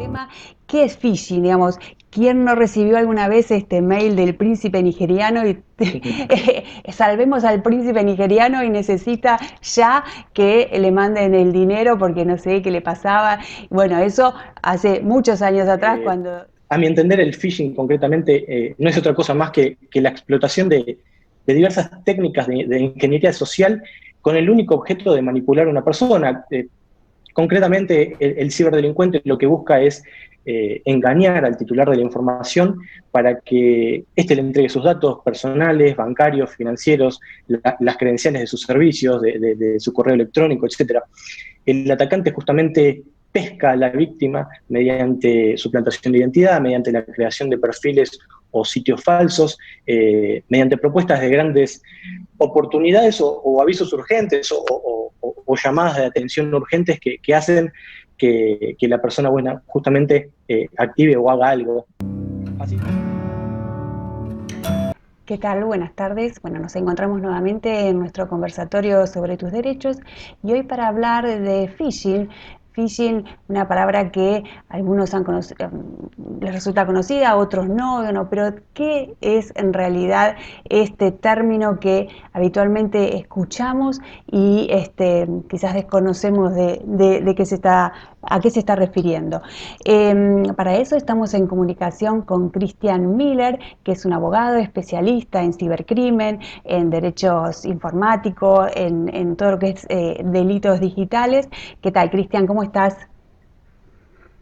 tema, ¿qué es phishing? Digamos, ¿quién no recibió alguna vez este mail del príncipe nigeriano y salvemos al príncipe nigeriano y necesita ya que le manden el dinero porque no sé qué le pasaba? Bueno, eso hace muchos años atrás Eh, cuando... a mi entender, el phishing concretamente no es otra cosa más que la explotación de diversas técnicas de ingeniería social con el único objeto de manipular a una persona. Concretamente, el ciberdelincuente lo que busca es engañar al titular de la información para que éste le entregue sus datos personales, bancarios, financieros, las credenciales de sus servicios, de su correo electrónico, etcétera. El atacante justamente pesca a la víctima mediante suplantación de identidad, mediante la creación de perfiles o sitios falsos, mediante propuestas de grandes oportunidades o avisos urgentes o llamadas de atención urgentes que hacen que la persona buena justamente active o haga algo. Así. ¿Qué tal? Buenas tardes. Bueno, nos encontramos nuevamente en nuestro conversatorio sobre tus derechos y hoy para hablar de phishing. Phishing, una palabra que a algunos les resulta conocida, a otros no, pero ¿qué es en realidad este término que habitualmente escuchamos y quizás desconocemos de qué a qué se está refiriendo? Para eso estamos en comunicación con Christian Miller, que es un abogado especialista en cibercrimen, en derechos informáticos, en todo lo que es delitos digitales. ¿Qué tal, Christian? ¿Cómo estás?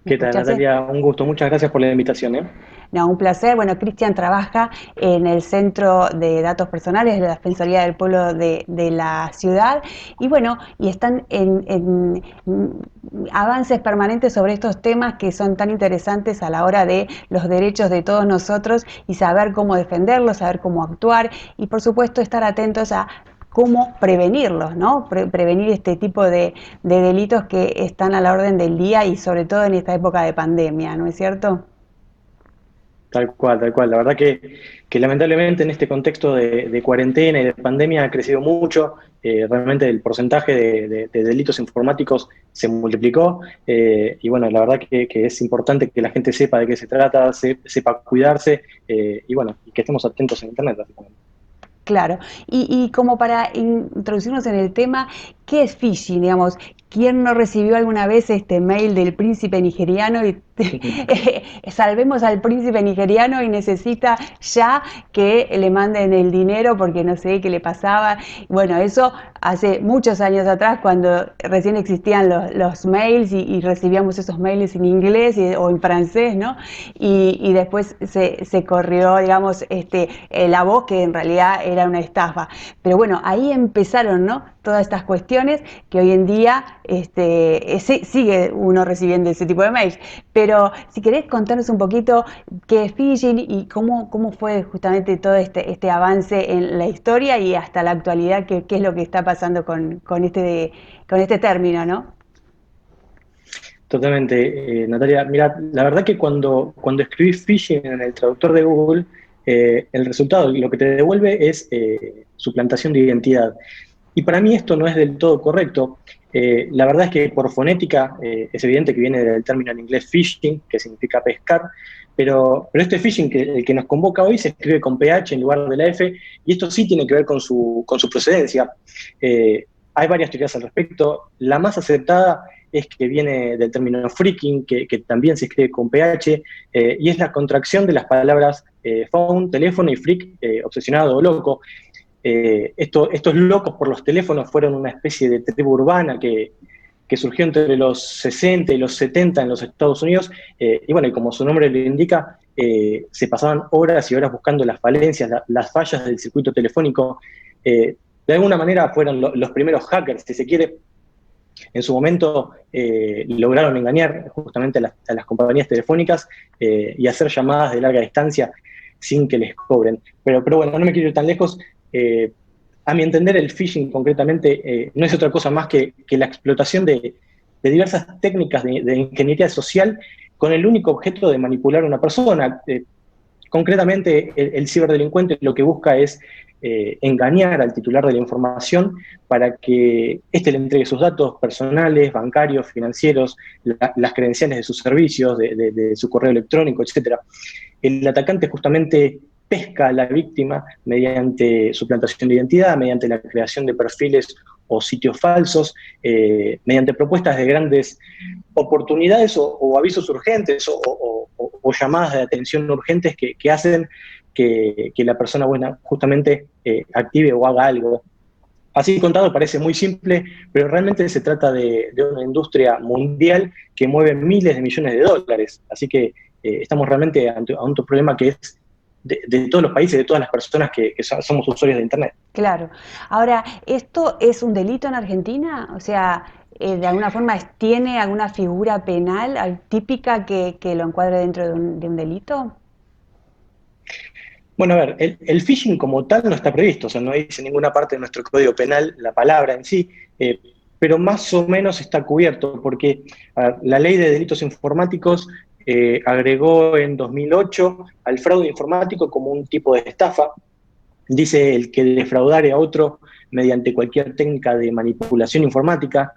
¿Me ¿Qué tal, escuchas? Natalia? Un gusto, muchas gracias por la invitación, ¿eh? No, un placer. Bueno, Cristian trabaja en el Centro de Datos Personales de la Defensoría del Pueblo de la ciudad y bueno, y están en avances permanentes sobre estos temas que son tan interesantes a la hora de los derechos de todos nosotros y saber cómo defenderlos, saber cómo actuar y por supuesto estar atentos a cómo prevenirlos, ¿no? Prevenir este tipo de delitos que están a la orden del día y sobre todo en esta época de pandemia, ¿no es cierto? Tal cual, tal cual. La verdad que lamentablemente en este contexto de cuarentena y de pandemia ha crecido mucho. Realmente el porcentaje de delitos informáticos se multiplicó. Y bueno, la verdad que es importante que la gente sepa de qué se trata, sepa cuidarse y bueno, y que estemos atentos en Internet, básicamente. Claro, y como para introducirnos en el tema, ¿qué es phishing? Digamos, ¿quién no recibió alguna vez este mail del príncipe nigeriano y salvemos al príncipe nigeriano y necesita ya que le manden el dinero porque no sé qué le pasaba? Bueno, eso hace muchos años atrás cuando recién existían los mails y recibíamos esos mails en inglés o en francés, ¿no? Y después se corrió, digamos, la voz que en realidad era una estafa. Pero bueno, ahí empezaron, ¿no? Todas estas cuestiones que hoy en día sigue uno recibiendo ese tipo de mails. Pero si querés contarnos un poquito qué es phishing y cómo fue justamente todo este avance en la historia y hasta la actualidad, qué es lo que está pasando con este término, ¿no? Totalmente, Natalia. Mira, la verdad que cuando escribí phishing en el traductor de Google, el resultado, lo que te devuelve es suplantación de identidad. Y para mí esto no es del todo correcto. La verdad es que por fonética es evidente que viene del término en inglés phishing, que significa pescar, pero este phishing, el que nos convoca hoy, se escribe con PH en lugar de la F, y esto sí tiene que ver con su procedencia. Hay varias teorías al respecto. La más aceptada es que viene del término freaking, que también se escribe con PH, y es la contracción de las palabras phone, teléfono, y freak, obsesionado o loco. Estos locos por los teléfonos fueron una especie de tribu urbana que surgió entre los 60 y los 70 en los Estados Unidos, y bueno, y como su nombre lo indica, se pasaban horas y horas buscando las falencias, las fallas del circuito telefónico. De alguna manera fueron los primeros hackers, si se quiere. En su momento lograron engañar justamente a las compañías telefónicas y hacer llamadas de larga distancia sin que les cobren. Pero bueno, no me quiero ir tan lejos. Eh, a mi entender, el phishing concretamente no es otra cosa más que la explotación de diversas técnicas de ingeniería social con el único objeto de manipular a una persona. concretamente, el ciberdelincuente lo que busca es engañar al titular de la información para que éste le entregue sus datos personales, bancarios, financieros, las credenciales de sus servicios, de su correo electrónico, etcétera. El atacante justamente pesca a la víctima mediante suplantación de identidad, mediante la creación de perfiles o sitios falsos, mediante propuestas de grandes oportunidades o avisos urgentes o llamadas de atención urgentes que hacen que la persona buena justamente active o haga algo. Así contado parece muy simple, pero realmente se trata de una industria mundial que mueve miles de millones de dólares. Así que estamos realmente ante un problema que es de todos los países, de todas las personas que somos usuarios de Internet. Claro. Ahora, ¿esto es un delito en Argentina? O sea, ¿de alguna forma tiene alguna figura penal típica que lo encuadre dentro de un delito? Bueno, a ver, el phishing como tal no está previsto, o sea, no dice en ninguna parte de nuestro código penal la palabra en sí, pero más o menos está cubierto, porque ver, la ley de delitos informáticos agregó en 2008 al fraude informático como un tipo de estafa. Dice el que defraudare a otro mediante cualquier técnica de manipulación informática.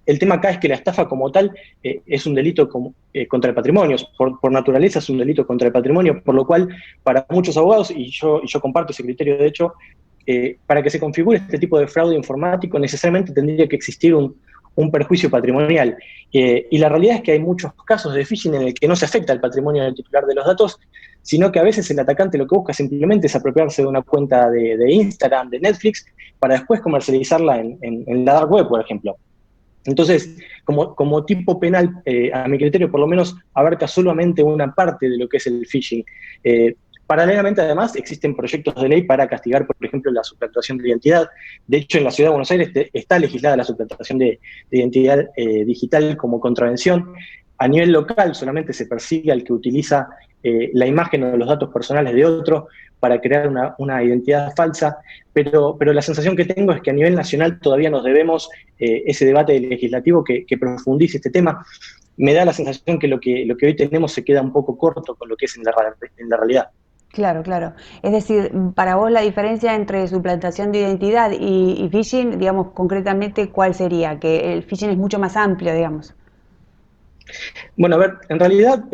El tema acá es que la estafa como tal es un delito contra el patrimonio, por naturaleza es un delito contra el patrimonio, por lo cual para muchos abogados, y yo comparto ese criterio de hecho, para que se configure este tipo de fraude informático necesariamente tendría que existir un perjuicio patrimonial. Y la realidad es que hay muchos casos de phishing en el que no se afecta el patrimonio del titular de los datos, sino que a veces el atacante lo que busca simplemente es apropiarse de una cuenta de Instagram, de Netflix, para después comercializarla en la dark web, por ejemplo. Entonces, como tipo penal, a mi criterio, por lo menos abarca solamente una parte de lo que es el phishing. Paralelamente, además, existen proyectos de ley para castigar, por ejemplo, la suplantación de identidad. De hecho, en la Ciudad de Buenos Aires está legislada la suplantación de identidad digital como contravención. A nivel local solamente se persigue al que utiliza la imagen o los datos personales de otro para crear una identidad falsa, pero la sensación que tengo es que a nivel nacional todavía nos debemos ese debate legislativo que profundice este tema. Me da la sensación que lo que hoy tenemos se queda un poco corto con lo que es en la realidad. Claro, claro. Es decir, para vos la diferencia entre suplantación de identidad y phishing, digamos, concretamente, ¿cuál sería? Que el phishing es mucho más amplio, digamos. Bueno, a ver, en realidad,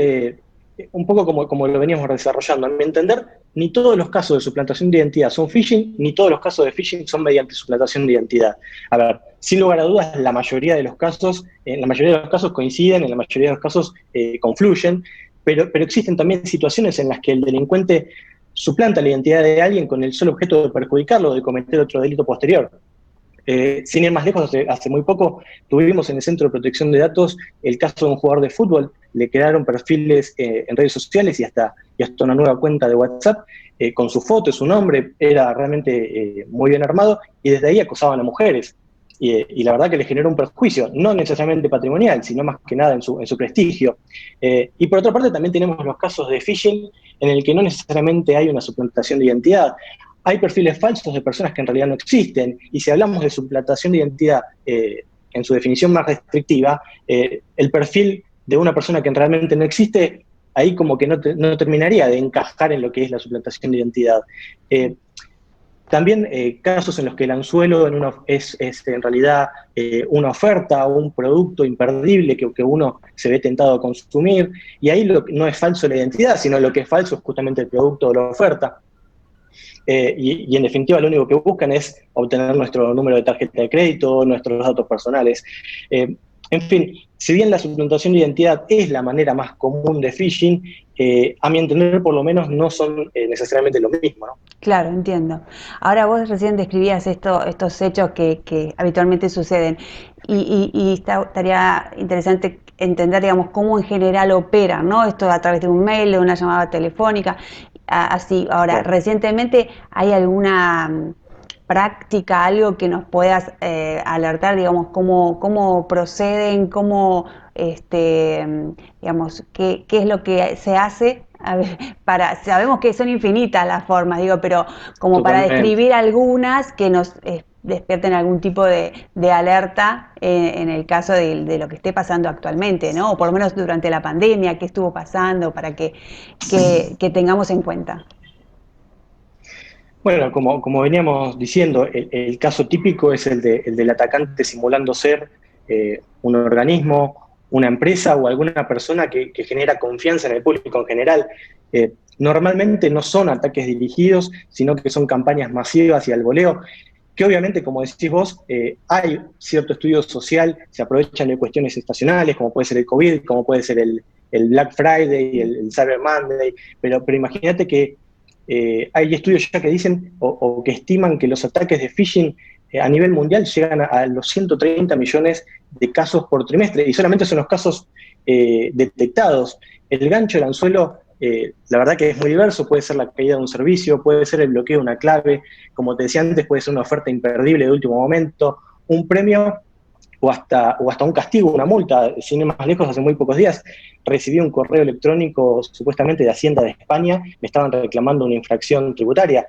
un poco como lo veníamos desarrollando, a mi entender, ni todos los casos de suplantación de identidad son phishing, ni todos los casos de phishing son mediante suplantación de identidad. A ver, sin lugar a dudas, la mayoría de los casos, en la mayoría de los casos coinciden, en la mayoría de los casos confluyen, pero existen también situaciones en las que el delincuente suplanta la identidad de alguien con el solo objeto de perjudicarlo o de cometer otro delito posterior. Sin ir más lejos, hace muy poco tuvimos en el Centro de Protección de Datos el caso de un jugador de fútbol, le crearon perfiles en redes sociales y hasta una nueva cuenta de WhatsApp con su foto, su nombre, era realmente muy bien armado y desde ahí acosaban a mujeres. Y la verdad que le generó un perjuicio, no necesariamente patrimonial, sino más que nada en su prestigio. Y por otra parte también tenemos los casos de phishing en el que no necesariamente hay una suplantación de identidad. Hay perfiles falsos de personas que en realidad no existen, y si hablamos de suplantación de identidad en su definición más restrictiva, el perfil de una persona que realmente no existe, ahí como que no terminaría de encajar en lo que es la suplantación de identidad. También casos en los que el anzuelo es en realidad una oferta o un producto imperdible que uno se ve tentado a consumir, y ahí no es falso la identidad, sino lo que es falso es justamente el producto o la oferta. Y en definitiva lo único que buscan es obtener nuestro número de tarjeta de crédito, nuestros datos personales. En fin, si bien la suplantación de identidad es la manera más común de phishing, a mi entender por lo menos no son necesariamente lo mismo, ¿no? Claro, entiendo. Ahora vos recién describías estos hechos que habitualmente suceden y estaría interesante entender, digamos, cómo en general operan, ¿no? Esto a través de un mail, de una llamada telefónica, así. Ahora, Claro. recientemente hay alguna práctica, algo que nos puedas alertar, digamos, cómo proceden, digamos, qué es lo que se hace. A ver, sabemos que son infinitas las formas, digo, pero como para Totalmente. describir algunas que nos despierten algún tipo de alerta en el caso de lo que esté pasando actualmente, ¿no? O por lo menos durante la pandemia, qué estuvo pasando, para que tengamos en cuenta. Bueno, como veníamos diciendo, el caso típico es el del atacante simulando ser un organismo, una empresa o alguna persona que genera confianza en el público en general. Normalmente no son ataques dirigidos, sino que son campañas masivas y al voleo, que obviamente, como decís vos, hay cierto estudio social, se aprovechan de cuestiones estacionales, como puede ser el COVID, como puede ser el Black Friday, el Cyber Monday, pero imagínate que hay estudios ya que dicen o que estiman que los ataques de phishing a nivel mundial llegan a los 130 millones de casos por trimestre, y solamente son los casos detectados. El gancho, el anzuelo, la verdad que es muy diverso, puede ser la caída de un servicio, puede ser el bloqueo de una clave, como te decía antes, puede ser una oferta imperdible de último momento, un premio o hasta un castigo, una multa. Sin ir más lejos, hace muy pocos días recibí un correo electrónico supuestamente de Hacienda de España, me estaban reclamando una infracción tributaria.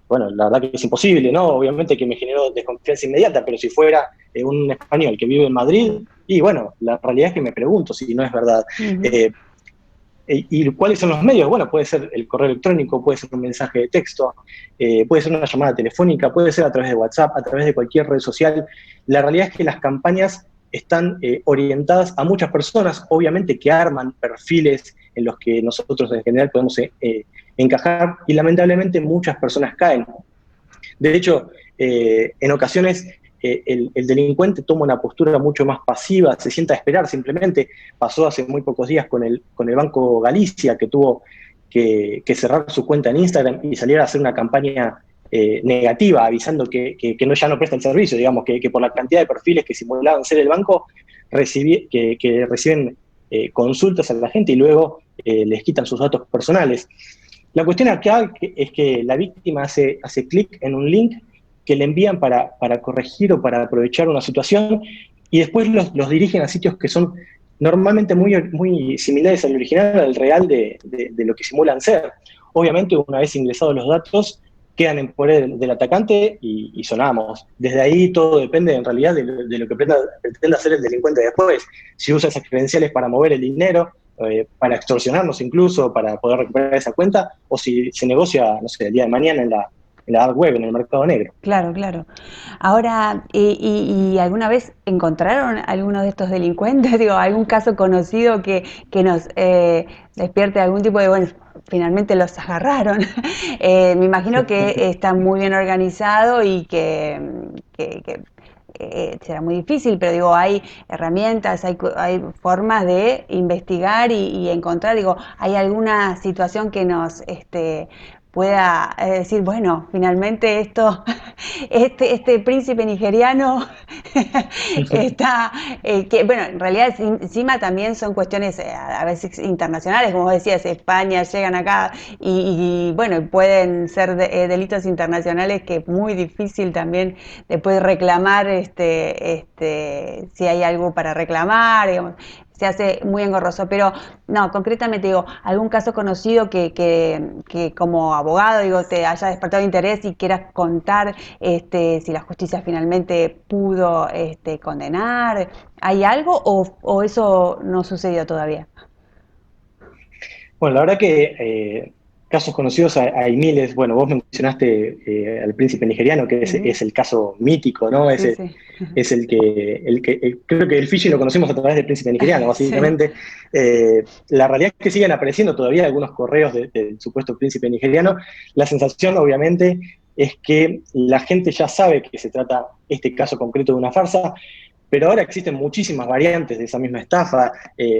Bueno, la verdad que es imposible, ¿no? Obviamente que me generó desconfianza inmediata, pero si fuera un español que vive en Madrid, y bueno, la realidad es que me pregunto si no es verdad. Ujú. Eh, ¿Y cuáles son los medios? Bueno, puede ser el correo electrónico, puede ser un mensaje de texto, puede ser una llamada telefónica, puede ser a través de WhatsApp, a través de cualquier red social. La realidad es que las campañas están orientadas a muchas personas, obviamente que arman perfiles en los que nosotros en general podemos encajar, y lamentablemente muchas personas caen. De hecho, en ocasiones el delincuente toma una postura mucho más pasiva, se sienta a esperar simplemente. Pasó hace muy pocos días con el Banco Galicia, que tuvo que cerrar su cuenta en Instagram y salir a hacer una campaña negativa, avisando que no, ya no presta el servicio, digamos, que por la cantidad de perfiles que simulaban ser el banco, que reciben consultas a la gente y luego les quitan sus datos personales. La cuestión acá es que la víctima hace clic en un link que le envían para corregir o para aprovechar una situación, y después los dirigen a sitios que son normalmente muy similares al original, al real de lo que simulan ser. Obviamente, una vez ingresados los datos, quedan en poder del atacante y sonamos. Desde ahí todo depende en realidad de lo que pretenda hacer el delincuente después. Si usa esas credenciales para mover el dinero, para extorsionarnos incluso, para poder recuperar esa cuenta, o si se negocia, no sé, el día de mañana en la dark web, en el mercado negro. Claro, claro. Ahora, ¿y alguna vez encontraron alguno de estos delincuentes? Digo, algún caso conocido que nos despierte algún tipo de, bueno, finalmente los agarraron. Me imagino que está muy bien organizado y que será muy difícil, pero digo, hay herramientas, hay formas de investigar y encontrar. Digo, ¿hay alguna situación que nos pueda decir, bueno, finalmente este príncipe nigeriano está, que bueno, en realidad encima también son cuestiones a veces internacionales, como decías, España, llegan acá bueno, pueden ser delitos internacionales que es muy difícil también después reclamar, si hay algo para reclamar, digamos, se hace muy engorroso, pero no, concretamente digo, algún caso conocido que como abogado, digo, te haya despertado interés y quieras contar, si la justicia finalmente pudo, condenar, ¿hay algo o eso no sucedió todavía? Bueno, la verdad que casos conocidos hay miles. Bueno, vos mencionaste al príncipe nigeriano, que Ujú. es el caso mítico, ¿no? Sí, sí. Es creo que el phishing lo conocimos a través del príncipe nigeriano, Sí. básicamente. La realidad es que siguen apareciendo todavía algunos correos del supuesto príncipe nigeriano. La sensación, obviamente, es que la gente ya sabe que se trata este caso concreto de una farsa, pero ahora existen muchísimas variantes de esa misma estafa.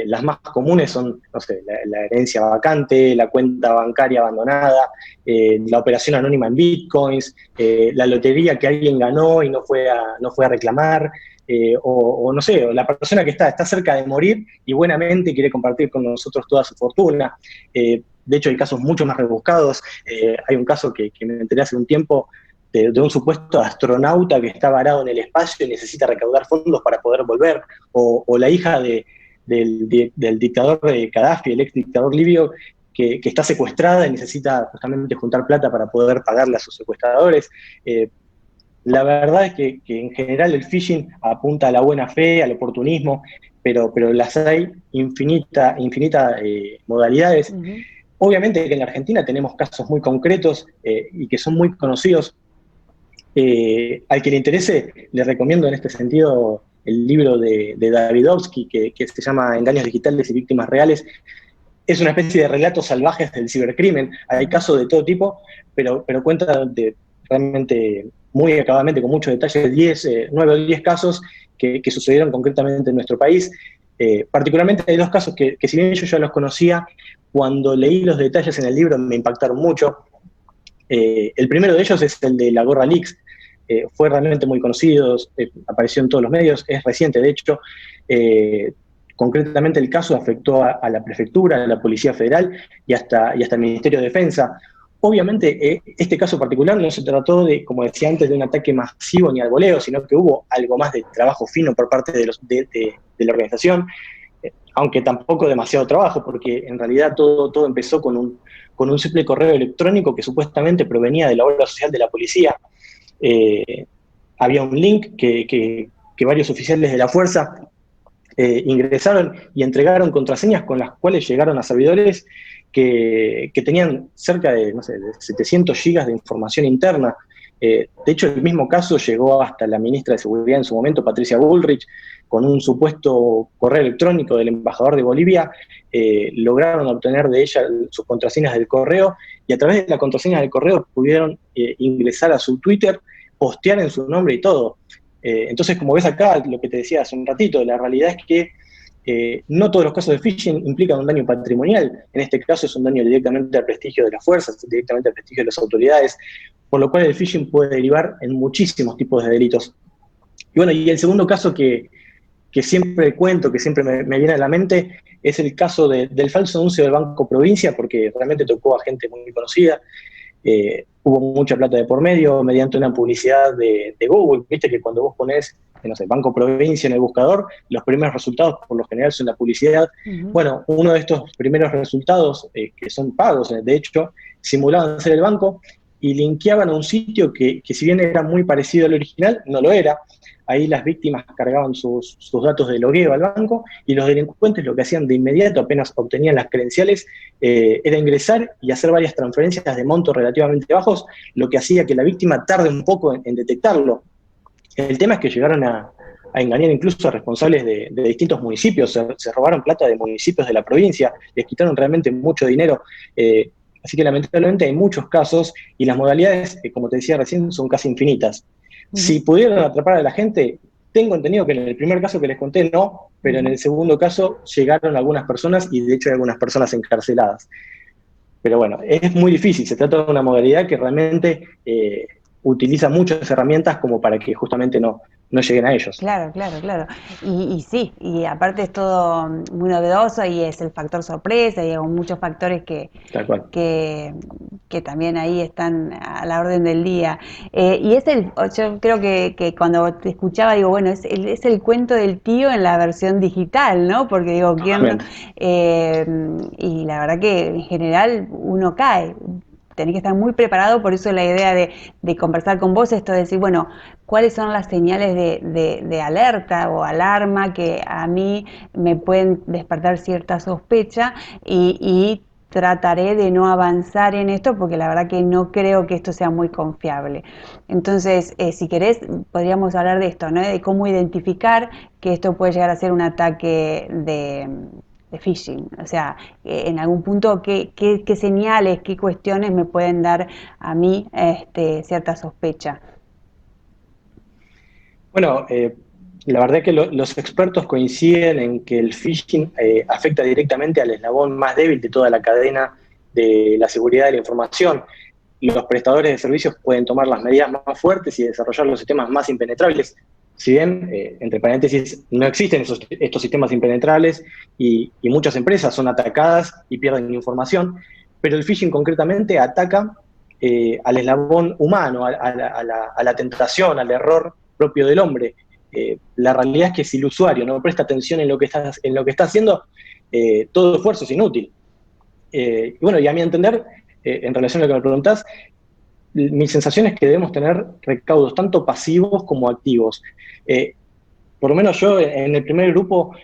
Las más comunes son, no sé, la herencia vacante, la cuenta bancaria abandonada, la operación anónima en bitcoins, la lotería que alguien ganó y no fue a reclamar, o no sé, o la persona que está cerca de morir y buenamente quiere compartir con nosotros toda su fortuna. De hecho, hay casos mucho más rebuscados. Hay un caso que me enteré hace un tiempo de un supuesto astronauta que está varado en el espacio y necesita recaudar fondos para poder volver, o la hija del dictador de Gaddafi, el ex dictador libio, que está secuestrada y necesita justamente juntar plata para poder pagarle a sus secuestradores. Eh, la verdad es que en general el phishing apunta a la buena fe, al oportunismo, pero las hay infinita modalidades. Ujú. Obviamente que en la Argentina tenemos casos muy concretos y que son muy conocidos. Al que le interese, le recomiendo en este sentido el libro de Davidovsky, que se llama Engaños digitales y víctimas reales. Es una especie de relatos salvajes del cibercrimen. Hay Ujú. casos de todo tipo, pero cuenta realmente muy acabadamente, con muchos detalles, 9 o 10 casos que sucedieron concretamente en nuestro país. Particularmente hay dos casos que si bien yo ya los conocía, cuando leí los detalles en el libro me impactaron mucho. El primero de ellos es el de la Gorra Leaks. Fue realmente muy conocido, apareció en todos los medios, es reciente de hecho. Eh, Concretamente el caso afectó a la prefectura, a la Policía Federal y hasta el Ministerio de Defensa. Obviamente, este caso particular no se trató de, como decía antes, de un ataque masivo ni al voleo, sino que hubo algo más de trabajo fino por parte de la organización, aunque tampoco demasiado trabajo, porque en realidad todo empezó con un simple correo electrónico que supuestamente provenía de la obra social de la policía. Eh, Había un link que varios oficiales de la fuerza ingresaron y entregaron contraseñas con las cuales llegaron a servidores que tenían cerca de, no sé, de 700 gigas de información interna. De hecho, el mismo caso llegó hasta la ministra de Seguridad en su momento, Patricia Bullrich, con un supuesto correo electrónico del embajador de Bolivia. Lograron obtener de ella sus contraseñas del correo y a través de las contraseñas del correo pudieron ingresar a su Twitter, postear en su nombre y todo. Entonces, como ves acá, lo que te decía hace un ratito, la realidad es que no todos los casos de phishing implican un daño patrimonial. En este caso es un daño directamente al prestigio de las fuerzas, directamente al prestigio de las autoridades, por lo cual el phishing puede derivar en muchísimos tipos de delitos. Y bueno, y el segundo caso que siempre cuento, que siempre me viene a la mente, es el caso del falso anuncio del Banco Provincia, porque realmente tocó a gente muy conocida. Hubo mucha plata de por medio mediante una publicidad de Google. Viste que cuando vos ponés, no sé, Banco Provincia en el buscador, los primeros resultados por lo general son la publicidad. Ujú. Bueno, uno de estos primeros resultados, que son pagos, de hecho, simulaban ser el banco y linkeaban a un sitio que si bien era muy parecido al original, no lo era. Ahí las víctimas cargaban sus datos de logueo al banco y los delincuentes lo que hacían de inmediato, apenas obtenían las credenciales, era ingresar y hacer varias transferencias de montos relativamente bajos, lo que hacía que la víctima tarde un poco en detectarlo. El tema es que llegaron a engañar incluso a responsables de distintos municipios, se robaron plata de municipios de la provincia, les quitaron realmente mucho dinero. Así que lamentablemente hay muchos casos y las modalidades, como te decía recién, son casi infinitas. Ujú. Si pudieron atrapar a la gente, tengo entendido que en el primer caso que les conté no, pero en Ujú. el segundo caso llegaron algunas personas y de hecho hay algunas personas encarceladas. Pero bueno, es muy difícil, se trata de una modalidad que realmente utiliza muchas herramientas como para que justamente no lleguen a ellos. Claro, claro, claro. Y sí, y aparte es todo muy novedoso y es el factor sorpresa y hay muchos factores Tal cual. que, que también ahí están a la orden del día. Y yo creo que cuando te escuchaba digo, bueno, es el cuento del tío en la versión digital, ¿no? Porque digo, ¿quién no? Totalmente. Eh, y la verdad que en general uno cae. Tenés que estar muy preparado, por eso la idea de conversar con vos, esto de decir, bueno, cuáles son las señales de alerta o alarma que a mí me pueden despertar cierta sospecha y trataré de no avanzar en esto porque la verdad que no creo que esto sea muy confiable. Entonces, si querés, podríamos hablar de esto, ¿no? De cómo identificar que esto puede llegar a ser un ataque de phishing. O sea, en algún punto, ¿qué señales, qué cuestiones me pueden dar a mí cierta sospecha? Bueno, la verdad es que los expertos coinciden en que el phishing afecta directamente al eslabón más débil de toda la cadena de la seguridad de la información. Los prestadores de servicios pueden tomar las medidas más fuertes y desarrollar los sistemas más impenetrables. Si bien, entre paréntesis, no existen estos sistemas impenetrables y muchas empresas son atacadas y pierden información, pero el phishing concretamente ataca al eslabón humano, a la tentación, al error propio del hombre. La realidad es que si el usuario no presta atención en lo que está haciendo, todo esfuerzo es inútil. Y bueno, y a mi entender, en relación a lo que me preguntás, mi sensación es que debemos tener recaudos tanto pasivos como activos. Por lo menos yo en el primer grupo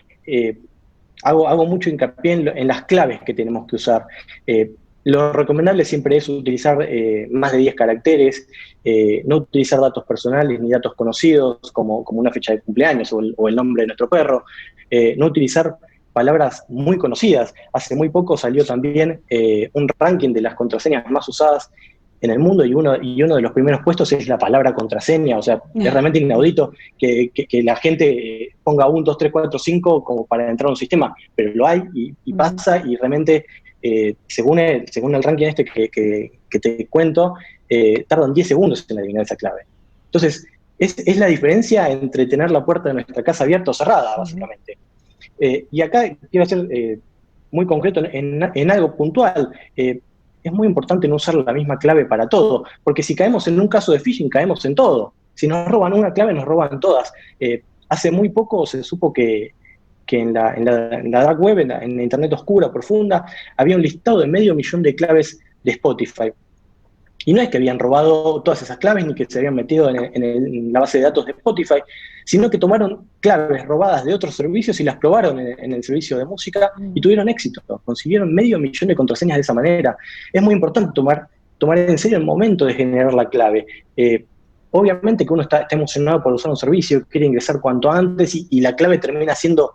hago mucho hincapié en las claves que tenemos que usar. Lo recomendable siempre es utilizar más de 10 caracteres, no utilizar datos personales ni datos conocidos como una fecha de cumpleaños o el nombre de nuestro perro, no utilizar palabras muy conocidas. Hace muy poco salió también un ranking de las contraseñas más usadas en el mundo y uno de los primeros puestos es la palabra contraseña. O sea, es realmente inaudito que la gente ponga 1, 2, 3, 4, 5 como para entrar a un sistema, pero lo hay y pasa, y realmente según el ranking este que te cuento, tardan 10 segundos en adivinar esa clave. Entonces, es la diferencia entre tener la puerta de nuestra casa abierta o cerrada, básicamente. Y acá quiero ser muy concreto en algo puntual. Es muy importante no usar la misma clave para todo, porque si caemos en un caso de phishing, caemos en todo. Si nos roban una clave, nos roban todas. Hace muy poco se supo que en la dark web, en la internet oscura, profunda, había un listado de 500.000 de claves de Spotify. Y no es que habían robado todas esas claves ni que se habían metido en la base de datos de Spotify, sino que tomaron claves robadas de otros servicios y las probaron en el servicio de música y tuvieron éxito. Consiguieron 500.000 de contraseñas de esa manera. Es muy importante tomar en serio el momento de generar la clave. Obviamente que uno está emocionado por usar un servicio, quiere ingresar cuanto antes y la clave termina siendo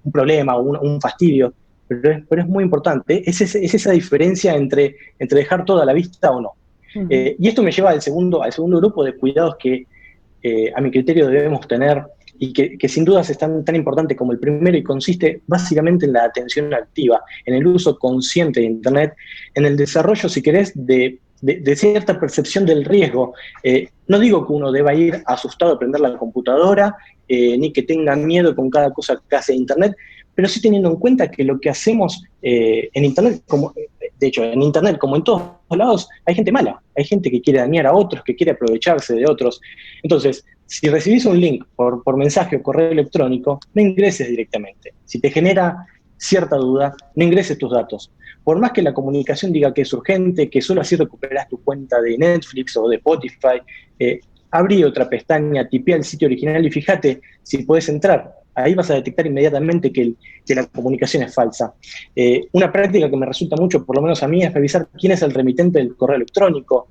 un problema o un fastidio. Pero es muy importante. Es esa diferencia entre dejar todo a la vista o no. Y esto me lleva al segundo grupo de cuidados que a mi criterio debemos tener y que sin dudas es tan importante como el primero, y consiste básicamente en la atención activa, en el uso consciente de Internet, en el desarrollo, si querés, de cierta percepción del riesgo. No digo que uno deba ir asustado a prender la computadora, ni que tenga miedo con cada cosa que hace Internet, pero sí teniendo en cuenta que lo que hacemos en Internet, de hecho, en Internet, como en todos lados, hay gente mala, hay gente que quiere dañar a otros, que quiere aprovecharse de otros. Entonces, si recibís un link por mensaje o correo electrónico, no ingreses directamente. Si te genera cierta duda, no ingreses tus datos. Por más que la comunicación diga que es urgente, que solo así recuperás tu cuenta de Netflix o de Spotify, abrí otra pestaña, tipea el sitio original y fíjate si podés entrar. Ahí vas a detectar inmediatamente que la comunicación es falsa. Una práctica que me resulta mucho, por lo menos a mí, es revisar quién es el remitente del correo electrónico,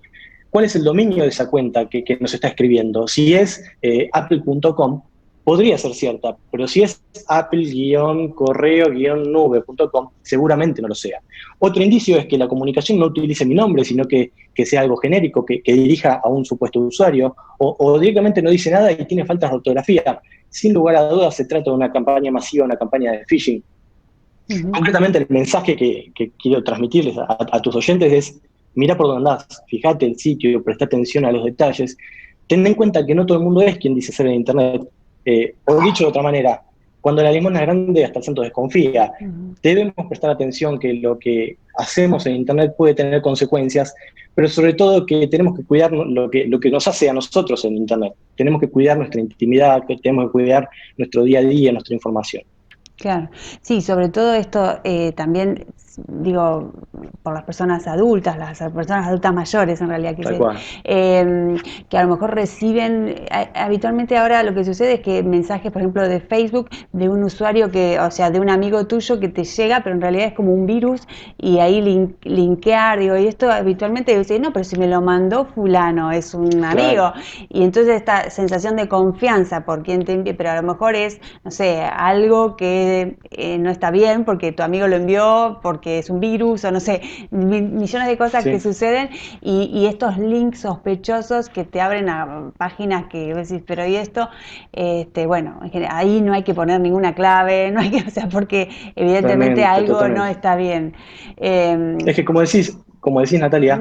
cuál es el dominio de esa cuenta que nos está escribiendo. Si es apple.com, podría ser cierta, pero si es apple-correo-nube.com, seguramente no lo sea. Otro indicio es que la comunicación no utilice mi nombre, sino que sea algo genérico, que dirija a un supuesto usuario, o directamente no dice nada y tiene faltas de ortografía. Sin lugar a dudas se trata de una campaña masiva, una campaña de phishing. Concretamente, el mensaje que quiero transmitirles a tus oyentes es: mira por dónde andás, fíjate el sitio, presta atención a los detalles, ten en cuenta que no todo el mundo es quien dice ser en Internet. O dicho de otra manera, cuando la limosna es grande, hasta el santo desconfía. Debemos prestar atención que lo que hacemos en Internet puede tener consecuencias, pero sobre todo que tenemos que cuidar lo que nos hace a nosotros en Internet. Tenemos que cuidar nuestra intimidad, que tenemos que cuidar nuestro día a día, nuestra información. Claro, sí, sobre todo esto también, digo, por las personas adultas, las personas adultas mayores en realidad, que a lo mejor reciben, habitualmente ahora lo que sucede es que mensajes, por ejemplo, de Facebook, de un usuario o sea, de un amigo tuyo que te llega, pero en realidad es como un virus, y ahí linkear, digo, y esto habitualmente dice, no, pero si me lo mandó fulano, es un amigo, y entonces esta sensación de confianza por quien te envía, pero a lo mejor es, no sé, algo que no está bien porque tu amigo lo envió, porque es un virus, o no sé, millones de cosas que suceden, y estos links sospechosos que te abren a páginas que decís, pero ¿y esto? Bueno, ahí no hay que poner ninguna clave, no hay que, o sea, porque evidentemente algo no está bien. Es que como decís, Natalia,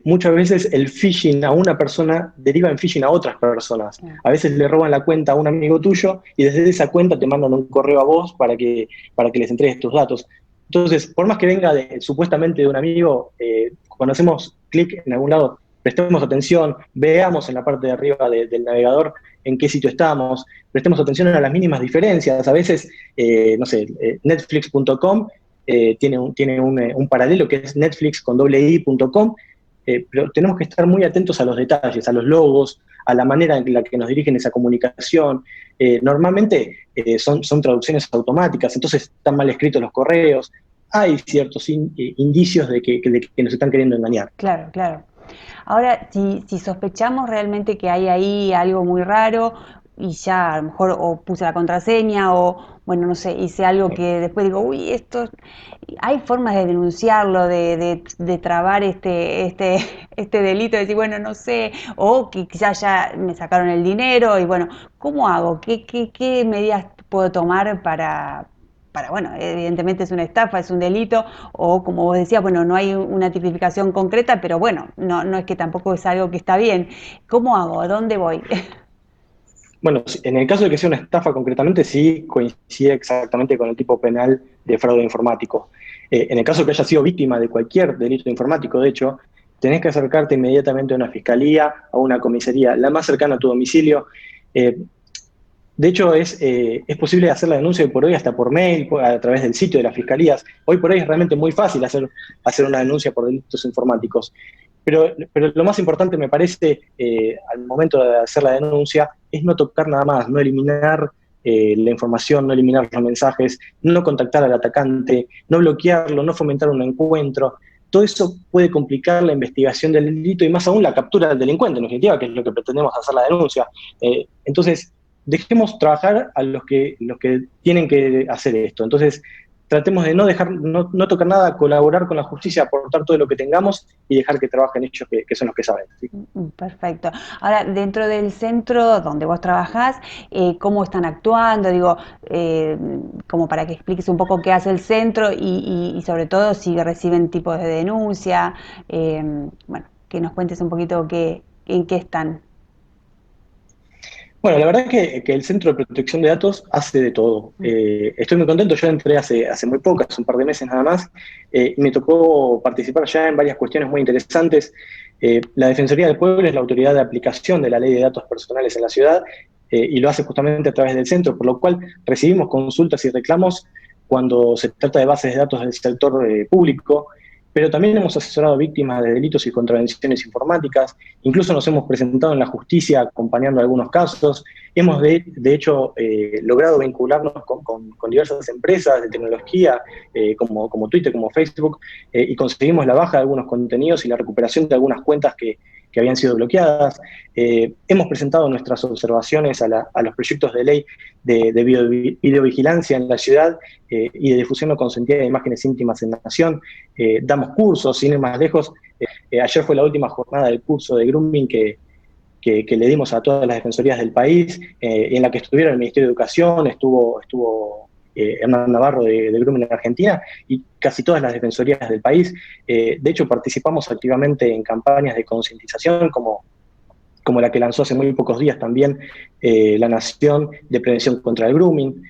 muchas veces el phishing a una persona deriva en phishing a otras personas. A veces le roban la cuenta a un amigo tuyo y desde esa cuenta te mandan un correo a vos para que les entregues tus datos. Entonces, por más que venga supuestamente de un amigo, cuando hacemos clic en algún lado, prestemos atención, veamos en la parte de arriba del navegador en qué sitio estamos, prestemos atención a las mínimas diferencias. A veces, no sé, netflix.com tiene un paralelo que es netflix.com, pero tenemos que estar muy atentos a los detalles, a los logos, a la manera en la que nos dirigen esa comunicación. Normalmente son traducciones automáticas, entonces están mal escritos los correos, hay ciertos indicios de que nos están queriendo engañar. Claro, claro. Ahora, si sospechamos realmente que hay ahí algo muy raro y ya a lo mejor o puse la contraseña o, bueno, no sé, hice algo que después digo, uy, esto, hay formas de denunciarlo, de trabar este delito, de decir, bueno, no sé, o que quizás ya me sacaron el dinero y bueno, ¿cómo hago? ¿Qué medidas puedo tomar bueno, evidentemente es una estafa, es un delito, o como vos decías, bueno, no hay una tipificación concreta, pero bueno, no es que tampoco es algo que está bien. ¿Cómo hago? ¿A dónde voy? Bueno, en el caso de que sea una estafa concretamente, sí coincide exactamente con el tipo penal de fraude informático. En el caso de que haya sido víctima de cualquier delito informático, de hecho, tenés que acercarte inmediatamente a una fiscalía o a una comisaría, la más cercana a tu domicilio. Eh, de hecho, es posible hacer la denuncia hoy por hoy hasta por mail, a través del sitio de las fiscalías. Hoy por hoy es realmente muy fácil hacer una denuncia por delitos informáticos. Pero lo más importante me parece al momento de hacer la denuncia es no tocar nada más, no eliminar la información, no eliminar los mensajes, no contactar al atacante, no bloquearlo, no fomentar un encuentro. Todo eso puede complicar la investigación del delito y más aún la captura del delincuente, en definitiva, que es lo que pretendemos hacer la denuncia. Entonces, dejemos trabajar a los que tienen que hacer esto. Entonces, tratemos de no dejar, no tocar nada, colaborar con la justicia, aportar todo lo que tengamos y dejar que trabajen ellos, que son los que saben. ¿Sí? Perfecto. Ahora, dentro del centro donde vos trabajás, ¿cómo están actuando? Digo, como para que expliques un poco qué hace el centro y sobre todo si reciben tipos de denuncia. Bueno, que nos cuentes un poquito en qué están. Bueno, la verdad que el Centro de Protección de Datos hace de todo. Estoy muy contento, yo entré hace muy poco, hace un par de meses nada más, y me tocó participar ya en varias cuestiones muy interesantes. La Defensoría del Pueblo es la autoridad de aplicación de la Ley de Datos Personales en la ciudad, y lo hace justamente a través del centro, por lo cual recibimos consultas y reclamos cuando se trata de bases de datos del sector público, pero también hemos asesorado a víctimas de delitos y contravenciones informáticas, incluso nos hemos presentado en la justicia acompañando algunos casos, hemos de hecho logrado vincularnos con diversas empresas de tecnología, como Twitter, como Facebook, y conseguimos la baja de algunos contenidos y la recuperación de algunas cuentas que habían sido bloqueadas. Hemos presentado nuestras observaciones a los proyectos de ley de videovigilancia en la ciudad y de difusión no consentida de imágenes íntimas en la nación. Damos cursos, sin ir más lejos. Ayer fue la última jornada del curso de grooming que le dimos a todas las defensorías del país, en la que estuvieron el Ministerio de Educación, estuvo Hernán Navarro de Grooming en Argentina, y casi todas las defensorías del país. De hecho, participamos activamente en campañas de concientización, como la que lanzó hace muy pocos días también La Nación de Prevención contra el Grooming.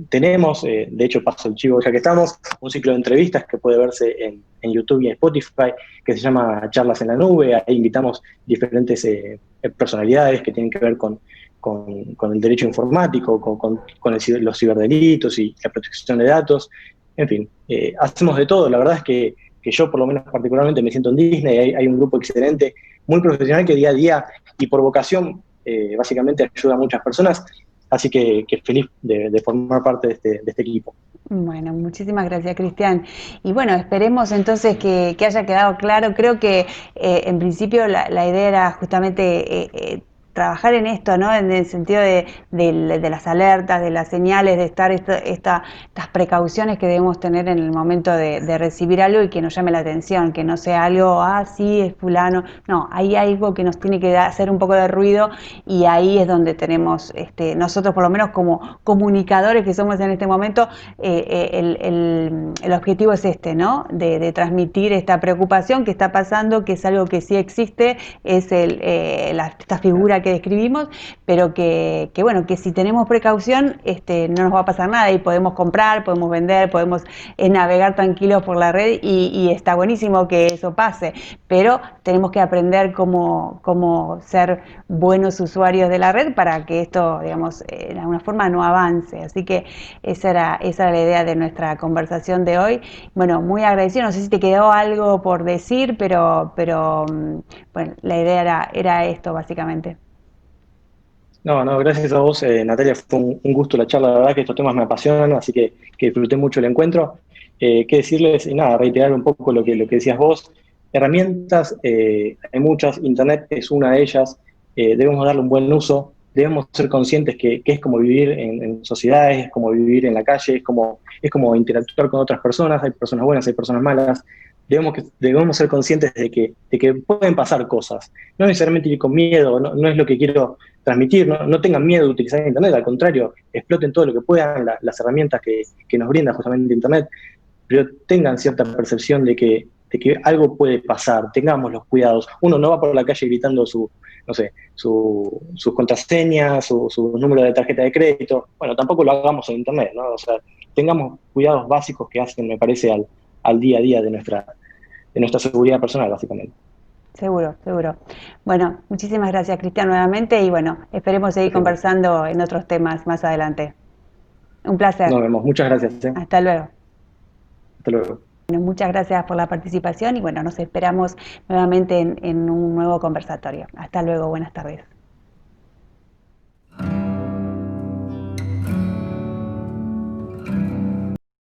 Tenemos, de hecho paso el chivo ya que estamos, un ciclo de entrevistas que puede verse en YouTube y en Spotify, que se llama Charlas en la Nube. Ahí invitamos diferentes personalidades que tienen que ver con el derecho informático, los ciberdelitos y la protección de datos. En fin, hacemos de todo. La verdad es que yo por lo menos particularmente me siento en Disney, hay un grupo excelente, muy profesional, que día a día y por vocación básicamente ayuda a muchas personas. Así que feliz de formar parte de este equipo. Bueno, muchísimas gracias, Cristian. Y bueno, esperemos entonces que haya quedado claro. Creo que en principio la idea era justamente trabajar en esto, ¿no? En el sentido de las alertas, de las señales, de estar estas precauciones que debemos tener en el momento de recibir algo y que nos llame la atención, que no sea algo, sí, es fulano. No, hay algo que nos tiene que hacer un poco de ruido y ahí es donde tenemos, nosotros por lo menos como comunicadores que somos en este momento, el objetivo es ¿no? De transmitir esta preocupación que está pasando, que es algo que sí existe, es esta figura que describimos, pero bueno, que si tenemos precaución, no nos va a pasar nada y podemos comprar, podemos vender, podemos navegar tranquilos por la red y está buenísimo que eso pase, pero tenemos que aprender cómo ser buenos usuarios de la red para que esto, digamos, de alguna forma no avance. Así que esa era la idea de nuestra conversación de hoy. Bueno, muy agradecido. No sé si te quedó algo por decir, pero bueno, la idea era esto básicamente. No, no, gracias a vos, Natalia, fue un gusto la charla, la verdad que estos temas me apasionan, así que disfruté mucho el encuentro. Qué decirles, y nada, reiterar un poco lo que decías vos. Herramientas, hay muchas, Internet es una de ellas, debemos darle un buen uso, debemos ser conscientes que es como vivir en sociedades, es como vivir en la calle, es como interactuar con otras personas, hay personas buenas, hay personas malas. Debemos ser conscientes de que pueden pasar cosas. No necesariamente ir con miedo, no es lo que quiero transmitir, no tengan miedo de utilizar Internet, al contrario, exploten todo lo que puedan, las herramientas que nos brinda justamente Internet, pero tengan cierta percepción de que algo puede pasar, tengamos los cuidados. Uno no va por la calle gritando no sé, sus contraseñas, su número de tarjeta de crédito. Bueno, tampoco lo hagamos en Internet, ¿no? O sea, tengamos cuidados básicos que hacen, me parece, al día a día de nuestra seguridad personal, básicamente. Seguro, seguro. Bueno, muchísimas gracias, Cristian, nuevamente y bueno, esperemos seguir Gracias. conversando en otros temas más adelante. Un placer. Nos vemos. Muchas gracias. Hasta luego. Hasta luego. Bueno, muchas gracias por la participación y bueno, nos esperamos nuevamente en un nuevo conversatorio. Hasta luego, buenas tardes.